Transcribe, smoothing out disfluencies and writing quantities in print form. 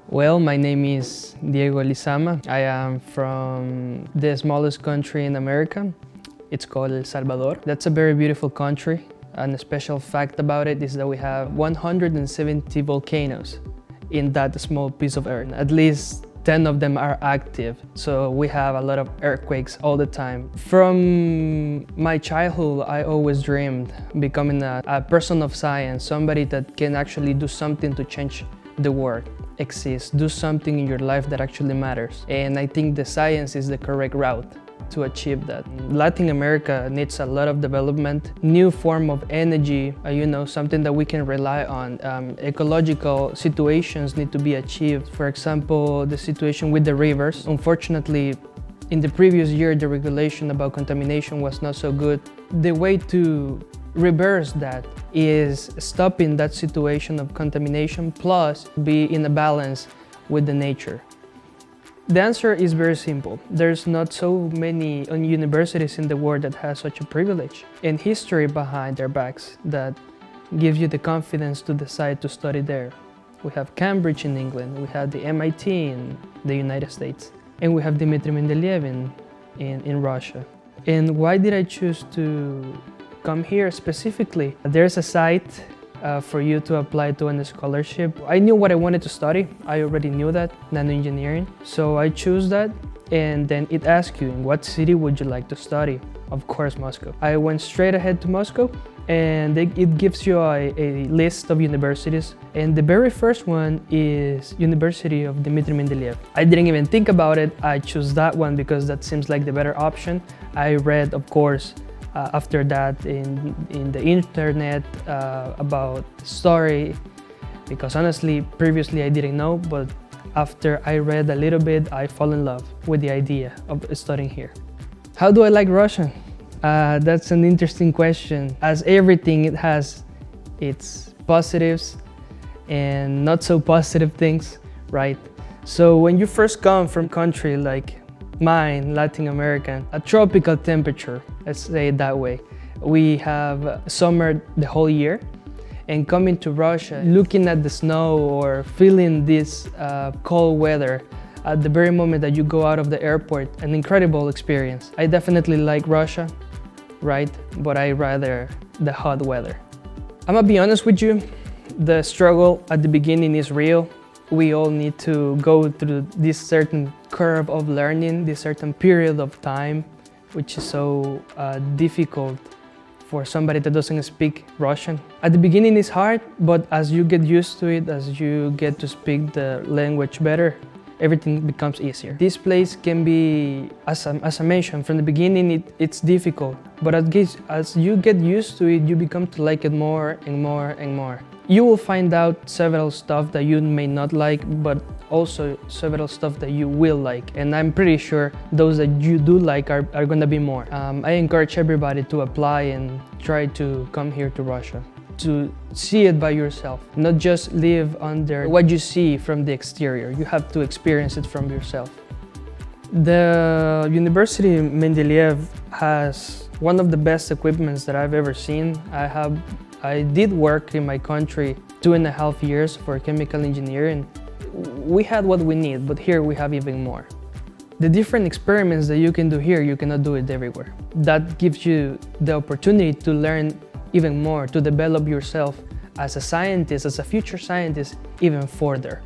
Well, my name is Diego Lizama. I am from the smallest country in America. It's called El Salvador. That's a very beautiful country, and a special fact about it is that we have 170 volcanoes in that small piece of earth. At least 10 of them are active, so we have a lot of earthquakes all the time. From my childhood, I always dreamed becoming a person of science, somebody that can actually do something to change the world, exist, do something in your life that actually matters. And I think the science is the correct route to achieve that. Latin America needs a lot of development, new form of energy, something that we can rely on. Ecological situations need to be achieved. For example, the situation with the rivers. Unfortunately, in the previous year, the regulation about contamination was not so good. The way to reverse that is stopping that situation of contamination, plus be in a balance with the nature. The answer is very simple. There's not so many universities in the world that has such a privilege and history behind their backs that gives you the confidence to decide to study there. We have Cambridge in England, we have the MIT in the United States, and we have Dmitry Mendeleev in Russia. And why did I choose to come here specifically? There's a site for you to apply to a scholarship. I knew what I wanted to study. I already knew that, nanoengineering. So I chose that, and then it asks you, in what city would you like to study? Of course, Moscow. I went straight ahead to Moscow, and it gives you a list of universities. And the very first one is University of Dmitry Mendeleev. I didn't even think about it. I chose that one because that seems like the better option. I read, of course, after that in the internet about the story, because honestly previously I didn't know, but after I read a little bit I fell in love with the idea of studying here. How do I like Russian? That's an interesting question. As everything, it has its positives and not so positive things, right? So when you first come from a country like mine, Latin American, a tropical temperature, let's say it that way. We have summer the whole year, and coming to Russia, looking at the snow or feeling this cold weather at the very moment that you go out of the airport, an incredible experience. I definitely like Russia, right? But I rather the hot weather. I'm gonna be honest with you, the struggle at the beginning is real. We all need to go through this certain curve of learning, this certain period of time, which is so difficult for somebody that doesn't speak Russian. At the beginning it's hard, but as you get used to it, as you get to speak the language better, everything becomes easier. This place can be, as I mentioned, from the beginning it's difficult, but as you get used to it, you become to like it more and more and more. You will find out several stuff that you may not like, but also several stuff that you will like. And I'm pretty sure those that you do like are gonna be more. I encourage everybody to apply and try to come here to Russia, to see it by yourself, not just live under what you see from the exterior. You have to experience it from yourself. The University Mendeleev has one of the best equipments that I've ever seen. I did work in my country 2.5 years for chemical engineering. We had what we need, but here we have even more. The different experiments that you can do here, you cannot do it everywhere. That gives you the opportunity to learn even more, to develop yourself as a scientist, as a future scientist, even further.